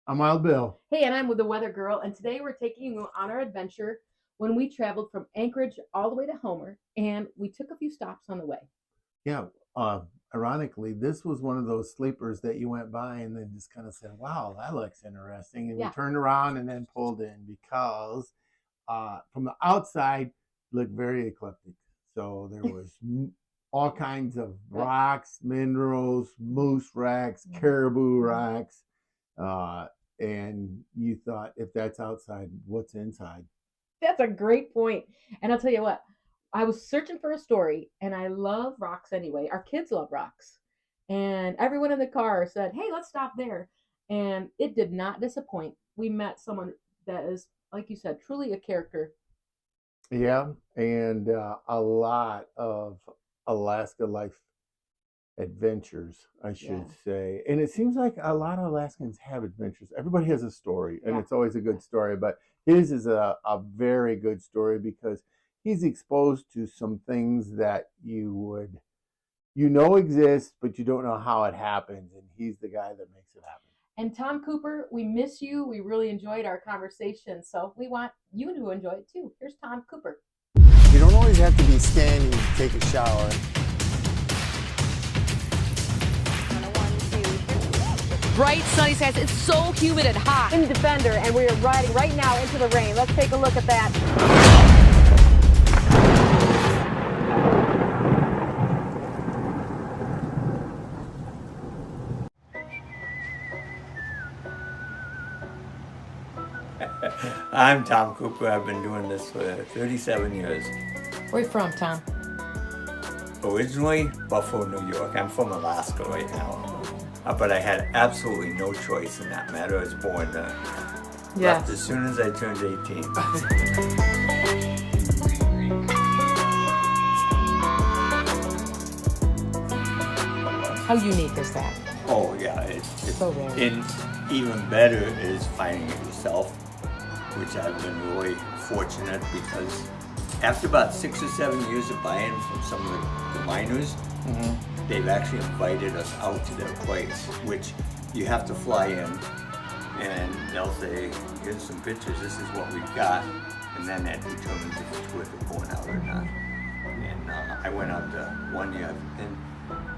I'm Wild Bill. Hey, and I'm with the Weather Girl, and today we're taking you on our adventure when we traveled from Anchorage all the way to Homer, and we took a few stops on the way. Yeah, uh, ironically, this was one of those sleepers that you went by and then just kind of said, wow, that looks interesting. And we Yeah, turned around and then pulled in because from the outside, it looked very eclectic. So there was all kinds of right. rocks, minerals, moose racks, caribou racks. Uh, and you thought, if that's outside, what's inside? That's a great point. And I'll tell you what, I was searching for a story, and I love rocks anyway. Our kids love rocks. And everyone in the car said, hey, let's stop there. And it did not disappoint. We met someone that is, like you said, truly a character. Yeah, and a lot of Alaska life adventures, I Yeah. should say. And it seems like a lot of Alaskans have adventures. Everybody has a story, and Yeah. it's always a good story, but his is a very good story because he's exposed to some things that you know exist, but you don't know how it happens, and he's the guy that makes it happen. And Tom Cooper, we miss you. We really enjoyed our conversation. So we want you to enjoy it too. Here's Tom Cooper. You don't always have to be standing to take a shower. Bright sunny skies. It's so humid and hot. In Defender, and we are riding right now into the rain. Let's take a look at that. I'm Tom Cooper. I've been doing this for 37 years. Where you from, Tom? Originally, Buffalo, New York. I'm from Alaska right now. But I had absolutely no choice in that matter. I was born there. Left as soon as I turned 18. How unique is that? Oh yeah, it's So rare. and even better is finding it yourself, which I've been really fortunate because after about 6 or 7 years of buying from some of the miners, they've actually invited us out to their place, which you have to fly in and they'll say, here's some pictures, this is what we've got, and then that determines if it's worth it going out or not. And I went out one year, and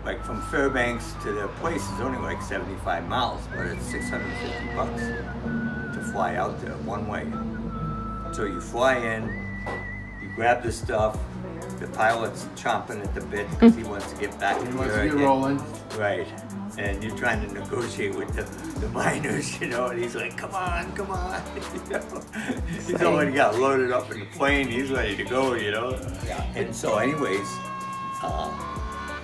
like from Fairbanks to their place is only like 75 miles, but it's 650 bucks to fly out there one way. So you fly in, you grab the stuff, the pilot's chomping at the bit because he wants to get back in Let's there get again. rolling. Right. And you're trying to negotiate with the miners, you know, and he's like, come on, come on. You know? He's already got loaded up in the plane, he's ready to go, you know. Yeah. And so anyways,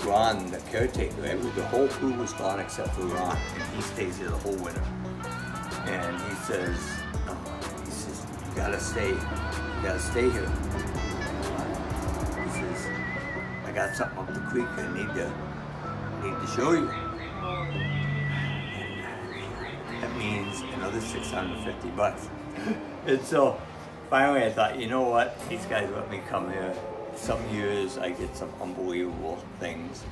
Ron, the caretaker, the whole crew was gone except for Ron, and he stays here the whole winter. And he says, you gotta stay here. He says, I got something up the creek I need to show you. And that means another 650 bucks. And so finally I thought, you know what, these guys let me come here. Some years I get some unbelievable things.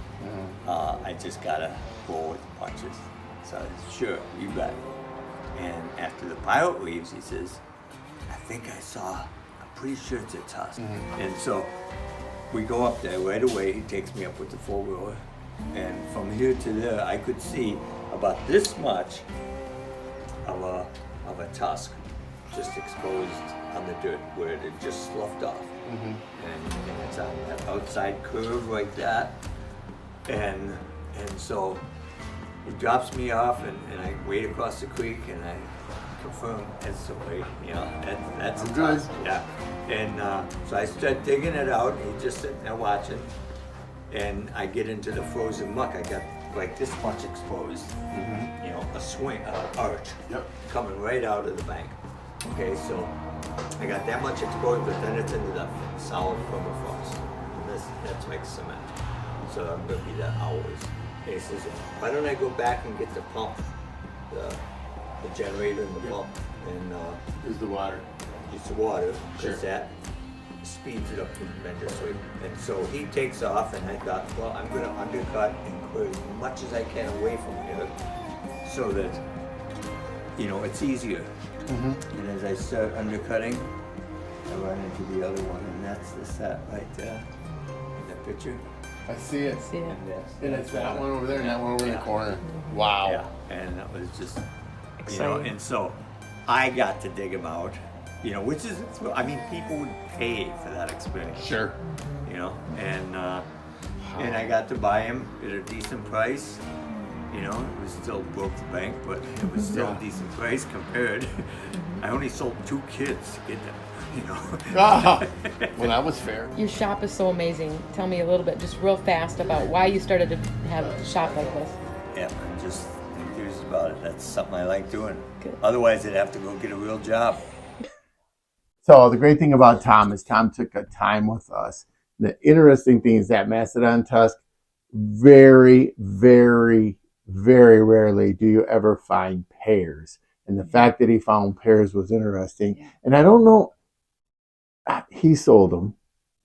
I just gotta roll with the punches. So I said, sure, you bet. And after the pilot leaves, he says, I think I saw, I'm pretty sure it's a tusk. And so we go up there right away. He takes me up with the four-wheeler. And from here to there, I could see about this much of a tusk just exposed on the dirt where it had just sloughed off. And it's on that outside curve like that. And so he drops me off and I wade across the creek and I confirm it's the way, you know, that's a tusk. Yeah. And so I start digging it out and he's just sitting there watching. And I get into the frozen muck. I got like this much exposed, you know, a swing, arch coming right out of the bank. Okay, so I got that much exposed, but then it's into the solid permafrost. And that's like cement. So I'm gonna be there hours. And he says, why don't I go back and get the pump, the generator and the pump, and Is the water. use the water, because that speeds it up tremendously. And so he takes off, and I thought, well, I'm gonna undercut and clear as much as I can away from here, so that you know, it's easier. And as I start undercutting, I run into the other one, and that's the set right there in the picture. I see it. See it. And it's that one over there and that one over in the Yeah. corner. Wow. Yeah, and that was just, you know, Exciting. and so I got to dig them out, you know, which is, I mean, people would pay for that experience. Sure. You know, and I got to buy them at a decent price. You know, it was still broke the bank, but it was still a decent price compared. I only sold 2 kids to get them, you know. Ah, well, that was fair. Your shop is so amazing. Tell me a little bit, just real fast, about why you started to have a shop like this. Yeah, I'm just enthused about it. That's something I like doing. Good. Otherwise, I'd have to go get a real job. So the great thing about Tom is Tom took a time with us. The interesting thing is that Mastodon tusk, very, very, very rarely do you ever find pairs. And the fact that he found pairs was interesting. Yeah. And I don't know, he sold them,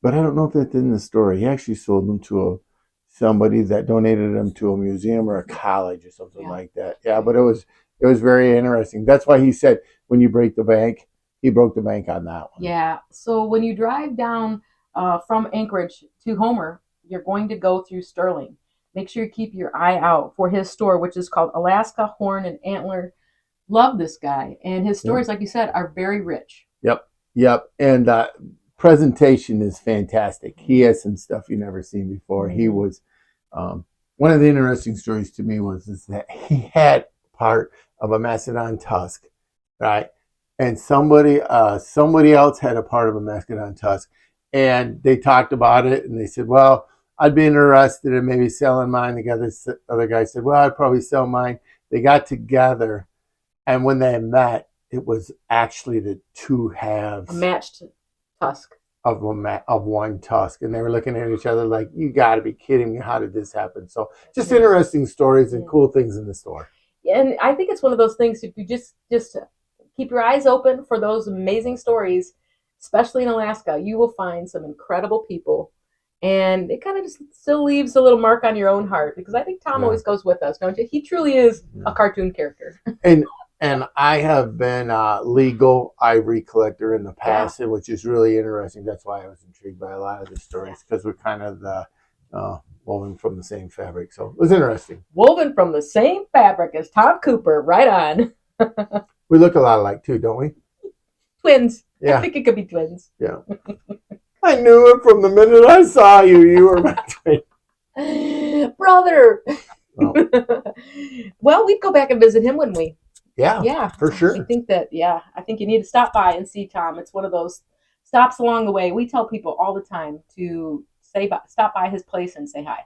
but I don't know if that's in the story. He actually sold them to somebody that donated them to a museum or a college or something like that. Yeah, but it was very interesting. That's why he said when you break the bank, he broke the bank on that one. Yeah. So when you drive down from Anchorage to Homer, you're going to go through Sterling. Make sure you keep your eye out for his store, which is called Alaska Horn and Antler. Love this guy. And his stories, like you said, are very rich. Yep. And presentation is fantastic. He has some stuff you've never seen before. He was, one of the interesting stories to me was that he had part of a Mastodon tusk, right? And somebody else had a part of a Mastodon tusk. And they talked about it and they said, well, I'd be interested in maybe selling mine. The other guy said, well, I'd probably sell mine. They got together, and when they met, it was actually the two halves A matched tusk. of one tusk. And they were looking at each other like, you got to be kidding me. How did this happen? So just interesting stories and cool things in the store. And I think it's one of those things, if you just keep your eyes open for those amazing stories, especially in Alaska, you will find some incredible people. And it kind of just still leaves a little mark on your own heart, because I think Tom always goes with us, don't you? He truly is a cartoon character. And I have been a legal ivory collector in the past, which is really interesting. That's why I was intrigued by a lot of the stories, because we're kind of woven from the same fabric. So it was interesting. Woven from the same fabric as Tom Cooper. Right on. We look a lot alike too, don't we? Twins. Yeah. I think it could be twins. Yeah. I knew it from the minute I saw you. You were my twin. Brother. Well. Well, we'd go back and visit him, wouldn't we? Yeah, for sure. I think I think you need to stop by and see Tom. It's one of those stops along the way. We tell people all the time to stop by his place and say hi.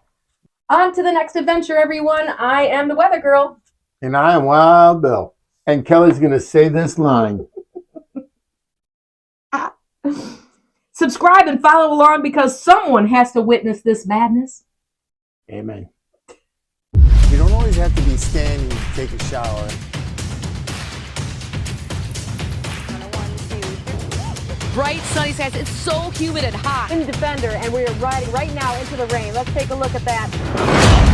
On to the next adventure, everyone. I am the Weather Girl. And I am Wild Bill. And Kelly's going to say this line. Subscribe and follow along, because someone has to witness this madness. Amen. You don't always have to be standing to take a shower. Bright sunny skies. It's so humid and hot. In Defender, and we are riding right now into the rain. Let's take a look at that.